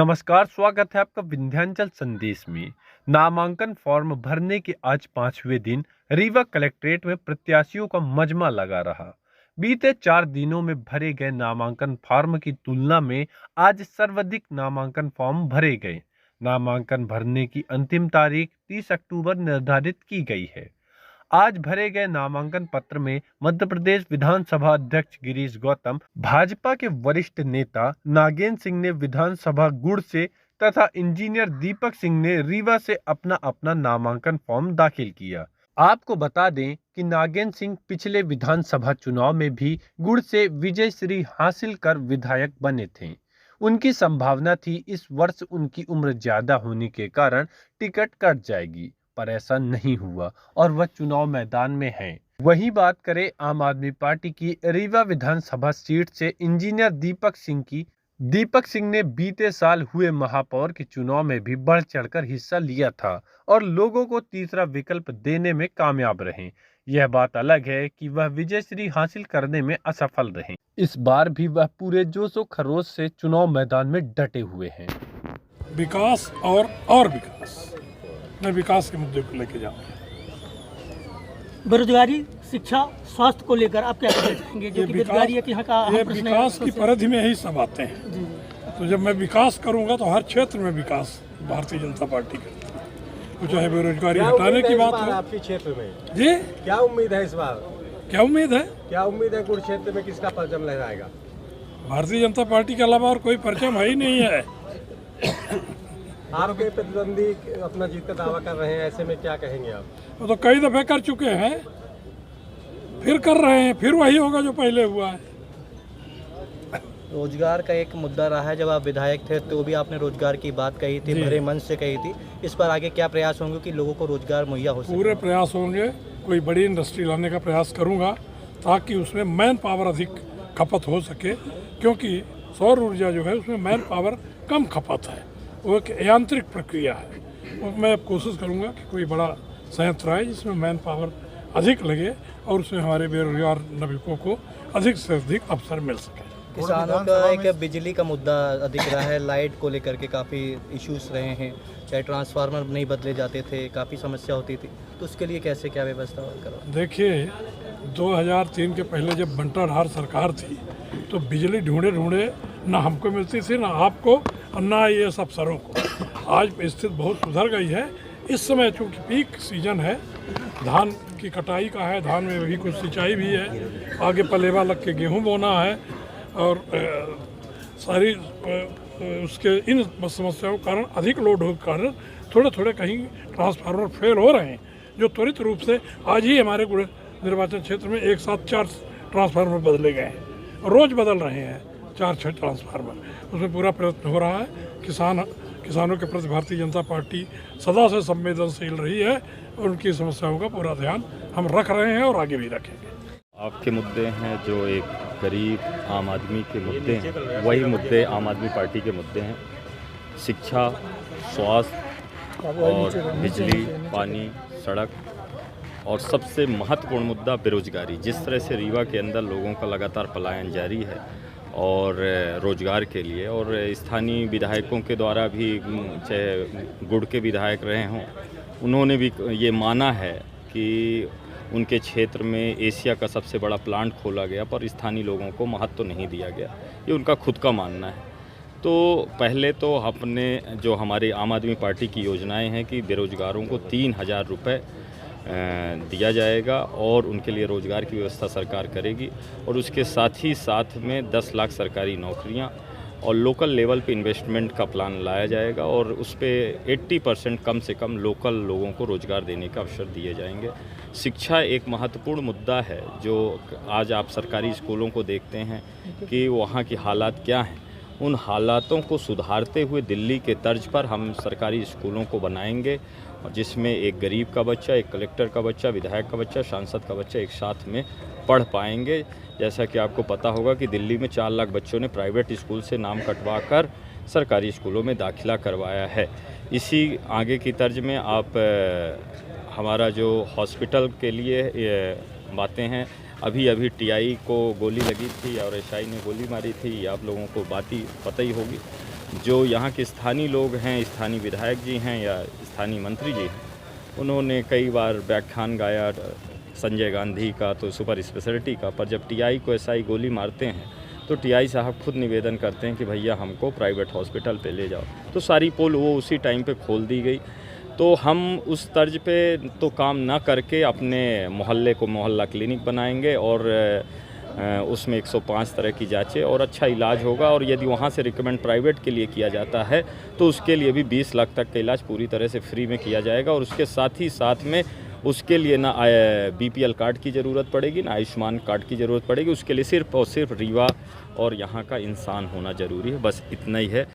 नमस्कार, स्वागत है आपका विंध्याचल संदेश में। नामांकन फॉर्म भरने के आज 5वें दिन रीवा कलेक्ट्रेट में प्रत्याशियों का मजमा लगा रहा। बीते 4 दिनों में भरे गए नामांकन फॉर्म की तुलना में आज सर्वाधिक नामांकन फॉर्म भरे गए। नामांकन भरने की अंतिम तारीख 30 अक्टूबर निर्धारित की गई है। आज भरे गए नामांकन पत्र में मध्य प्रदेश विधानसभा अध्यक्ष गिरीश गौतम, भाजपा के वरिष्ठ नेता नागेंद्र सिंह ने विधानसभा गुड़ से तथा इंजीनियर दीपक सिंह ने रीवा से अपना अपना नामांकन फॉर्म दाखिल किया। आपको बता दें कि नागेंद्र सिंह पिछले विधानसभा चुनाव में भी गुड़ से विजय श्री हासिल कर विधायक बने थे। उनकी संभावना थी इस वर्ष उनकी उम्र ज्यादा होने के कारण टिकट कट जाएगी, पर ऐसा नहीं हुआ और वह चुनाव मैदान में हैं। वही बात करें आम आदमी पार्टी की रीवा विधानसभा सीट से इंजीनियर दीपक सिंह की। दीपक सिंह ने बीते साल हुए महापौर के चुनाव में भी बढ़ चढ़कर हिस्सा लिया था और लोगों को तीसरा विकल्प देने में कामयाब रहे। यह बात अलग है कि वह विजय श्री हासिल करने में असफल रहे। इस बार भी वह पूरे जोश और खरोश से चुनाव मैदान में डटे हुए हैं। विकास और विकास, मैं विकास के मुद्दे को लेके जाऊंगा। बेरोजगारी, शिक्षा, स्वास्थ्य को लेकर आप क्या कहना चाहेंगे? जो कि बेरोजगारी है कि यहाँ का ये विकास की परिधि में ही सब आते हैं। तो जब मैं विकास करूंगा तो हर क्षेत्र में विकास भारतीय जनता पार्टी करती है। तो चाहे बेरोजगारी हटाने की बात हो। आपके क्षेत्र में जी क्या उम्मीद है इस बार? क्या उम्मीद है? क्या उम्मीद है गुड़ क्षेत्र में किसका परचम लहराएगा? भारतीय जनता पार्टी के अलावा और कोई परचम है ही नहीं है। आपके प्रतिद्वंदी अपना जीत का दावा कर रहे हैं, ऐसे में क्या कहेंगे आप? वो तो कई दफे कर चुके हैं, फिर कर रहे हैं, फिर वही होगा जो पहले हुआ है। रोजगार का एक मुद्दा रहा है। जब आप विधायक थे तो भी आपने रोजगार की बात कही थी, भरे मन से कही थी। इस पर आगे क्या प्रयास होंगे कि लोगों को रोजगार मुहैया हो सके? पूरे प्रयास होंगे। कोई बड़ी इंडस्ट्री लाने का प्रयास करूंगा ताकि उसमें मैन पावर अधिक खपत हो सके, क्योंकि सौर ऊर्जा जो है उसमें मैन पावर कम खपत है, वो एक यांत्रिक प्रक्रिया है। और मैं कोशिश करूंगा कि कोई बड़ा संयंत्र आए जिसमें मैन पावर अधिक लगे और उसमें हमारे बेरोजगार नागरिकों को अधिक से अधिक अवसर मिल सके। किसानों का एक बिजली का मुद्दा अधिक रहा है, लाइट को लेकर के काफ़ी इश्यूज रहे हैं। चाहे ट्रांसफार्मर नहीं बदले जाते थे, काफ़ी समस्या होती थी, तो उसके लिए कैसे क्या व्यवस्था करो? देखिए, 2003 के पहले जब बंटाढार सरकार थी तो बिजली ढूंढे ढूंढे ना हमको मिलती थी, ना आपको और ना ये अफसरों को। आज स्थिति बहुत सुधर गई है। इस समय चूँकि पीक सीजन है, धान की कटाई का है, धान में भी कुछ सिंचाई भी है, आगे पलेवा लग के गेहूँ बोना है और सारी उसके इन समस्याओं के कारण अधिक लोड हो कारण थोड़े थोड़े कहीं ट्रांसफार्मर फेल हो रहे हैं, जो त्वरित रूप से आज ही हमारे निर्वाचन क्षेत्र में एक साथ 4 ट्रांसफार्मर बदले गए हैं, रोज़ बदल रहे हैं 4-6 ट्रांसफार्मर। उसमें पूरा प्रयत्न हो रहा है। किसानों के प्रति भारतीय जनता पार्टी सदा से संवेदनशील रही है और उनकी समस्याओं का पूरा ध्यान हम रख रहे हैं और आगे भी रखेंगे। आपके मुद्दे हैं जो एक गरीब आम आदमी के मुद्दे हैं, वही मुद्दे आम आदमी पार्टी के मुद्दे हैं। शिक्षा, स्वास्थ्य और बिजली, पानी, सड़क और सबसे महत्वपूर्ण मुद्दा बेरोजगारी। जिस तरह से रीवा के अंदर लोगों का लगातार पलायन जारी है और रोजगार के लिए, और स्थानीय विधायकों के द्वारा भी, चाहे गुड़ के विधायक रहे हों, उन्होंने भी ये माना है कि उनके क्षेत्र में एशिया का सबसे बड़ा प्लांट खोला गया पर स्थानीय लोगों को महत्व नहीं दिया गया। ये उनका खुद का मानना है। तो पहले तो अपने जो हमारे आम आदमी पार्टी की योजनाएं हैं कि बेरोजगारों को 3000 रुपये दिया जाएगा और उनके लिए रोज़गार की व्यवस्था सरकार करेगी, और उसके साथ ही साथ में 10 लाख सरकारी नौकरियां और लोकल लेवल पे इन्वेस्टमेंट का प्लान लाया जाएगा और उस पर 80% कम से कम लोकल लोगों को रोज़गार देने का अवसर दिए जाएंगे। शिक्षा एक महत्वपूर्ण मुद्दा है। जो आज आप सरकारी स्कूलों को देखते हैं कि वहाँ की हालात क्या हैं, उन हालातों को सुधारते हुए दिल्ली के तर्ज पर हम सरकारी स्कूलों को बनाएंगे, और जिसमें एक गरीब का बच्चा, एक कलेक्टर का बच्चा, विधायक का बच्चा, सांसद का बच्चा एक साथ में पढ़ पाएंगे। जैसा कि आपको पता होगा कि दिल्ली में 4 लाख बच्चों ने प्राइवेट स्कूल से नाम कटवाकर सरकारी स्कूलों में दाखिला करवाया है। इसी आगे की तर्ज में आप हमारा जो हॉस्पिटल के लिए बातें हैं, अभी टीआई को गोली लगी थी और एसआई ने गोली मारी थी, आप लोगों को बात ही पता ही होगी। जो यहाँ के स्थानीय लोग हैं, स्थानीय विधायक जी हैं या स्थानीय मंत्री जी हैं, उन्होंने कई बार व्याख्यान गाया संजय गांधी का, तो सुपर स्पेशलिटी का, पर जब टीआई को एसआई गोली मारते हैं तो टीआई साहब खुद निवेदन करते हैं कि भैया हमको प्राइवेट हॉस्पिटल पे ले जाओ। तो सारी पोल वो उसी टाइम पे खोल दी गई। तो हम उस तर्ज पे तो काम ना करके अपने मोहल्ले को मोहल्ला क्लिनिक बनाएंगे और उसमें 105 तरह की जांचें और अच्छा इलाज होगा। और यदि वहाँ से रिकमेंड प्राइवेट के लिए किया जाता है तो उसके लिए भी 20 लाख तक का इलाज पूरी तरह से फ्री में किया जाएगा। और उसके साथ ही साथ में उसके लिए ना बीपीएल कार्ड की ज़रूरत पड़ेगी, ना आयुष्मान कार्ड की ज़रूरत पड़ेगी। उसके लिए सिर्फ और सिर्फ रीवा और यहाँ का इंसान होना ज़रूरी है, बस इतना ही है।